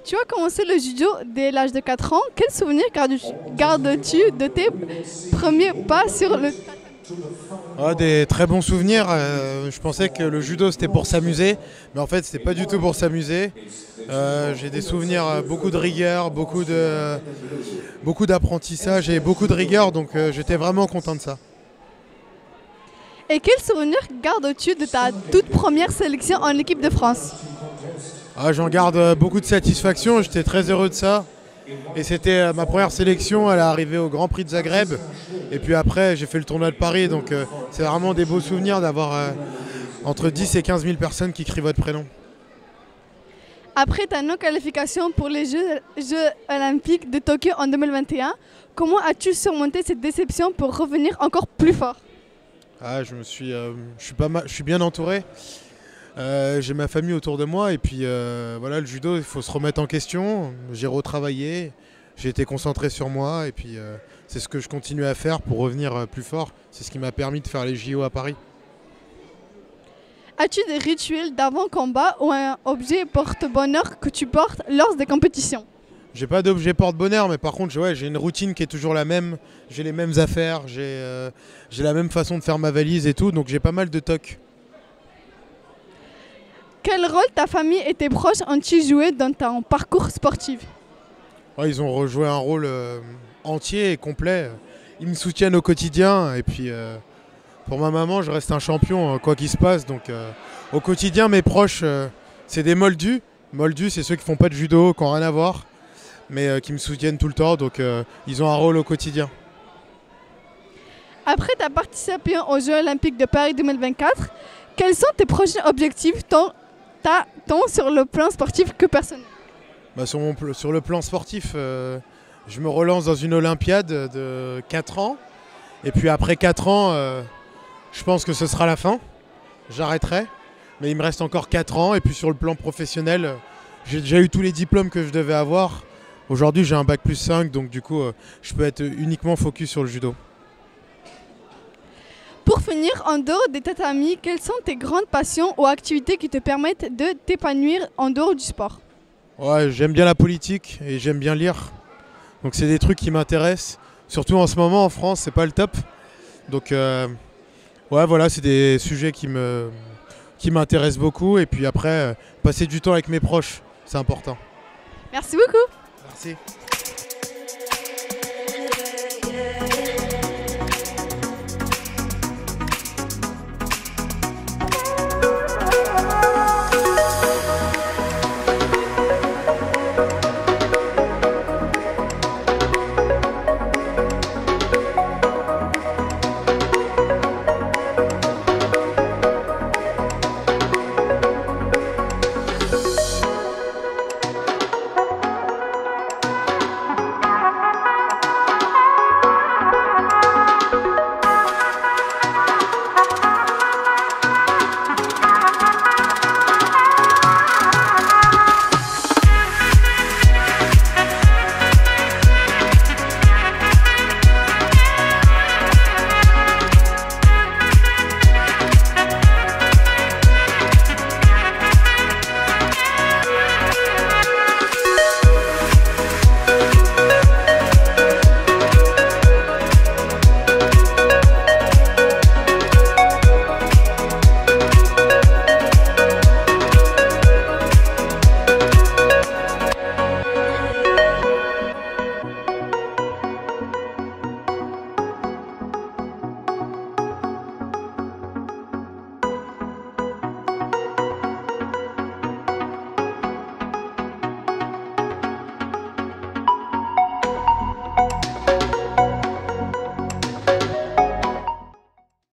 Tu as commencé le judo dès l'âge de 4 ans. Quel souvenir gardes-tu de tes premiers pas sur le tatami? Ah, des très bons souvenirs. Je pensais que le judo c'était pour s'amuser, mais en fait c'était pas du tout pour s'amuser. J'ai des souvenirs, beaucoup de rigueur, beaucoup d'apprentissage et beaucoup de rigueur, donc j'étais vraiment content de ça. Et quel souvenir gardes-tu de ta toute première sélection en équipe de France? Ah, j'en garde beaucoup de satisfaction, j'étais très heureux de ça. Et c'était ma première sélection, elle est arrivée au Grand Prix de Zagreb. Et puis après, j'ai fait le tournoi de Paris, donc c'est vraiment des beaux souvenirs d'avoir entre 10 et 15 000 personnes qui crient votre prénom. Après ta non-qualification pour les Jeux olympiques de Tokyo en 2021, comment as-tu surmonté cette déception pour revenir encore plus fort? Ah, je suis bien entouré. J'ai ma famille autour de moi et puis voilà, le judo, il faut se remettre en question. J'ai retravaillé, j'ai été concentré sur moi et puis c'est ce que je continue à faire pour revenir plus fort. C'est ce qui m'a permis de faire les JO à Paris. As-tu des rituels d'avant-combat ou un objet porte-bonheur que tu portes lors des compétitions? J'ai pas d'objet porte-bonheur, mais par contre, ouais, j'ai une routine qui est toujours la même. J'ai les mêmes affaires, j'ai la même façon de faire ma valise et tout, donc j'ai pas mal de tocs. Quel rôle ta famille et tes proches ont-ils joué dans ton parcours sportif? Ouais, ils ont rejoué un rôle entier et complet. Ils me soutiennent au quotidien et puis pour ma maman, je reste un champion quoi qu'il se passe. Donc au quotidien, mes proches, c'est des moldus. Moldus, c'est ceux qui font pas de judo, qui n'ont rien à voir, mais qui me soutiennent tout le temps. Donc ils ont un rôle au quotidien. Après ta participation aux Jeux olympiques de Paris 2024, quels sont tes prochains objectifs tant sur le plan sportif que personnel? Bah, sur le plan sportif, je me relance dans une Olympiade de 4 ans. Et puis après 4 ans, je pense que ce sera la fin. J'arrêterai. Mais il me reste encore 4 ans. Et puis sur le plan professionnel, j'ai déjà eu tous les diplômes que je devais avoir. Aujourd'hui, j'ai un bac+5. Donc du coup, je peux être uniquement focus sur le judo. Pour finir, en dehors des tatamis, quelles sont tes grandes passions ou activités qui te permettent de t'épanouir en dehors du sport? Ouais, j'aime bien la politique et j'aime bien lire. Donc c'est des trucs qui m'intéressent. Surtout en ce moment en France, c'est pas le top. Donc ouais, voilà, c'est des sujets qui m'intéressent beaucoup. Et puis après, passer du temps avec mes proches, c'est important. Merci beaucoup. Merci.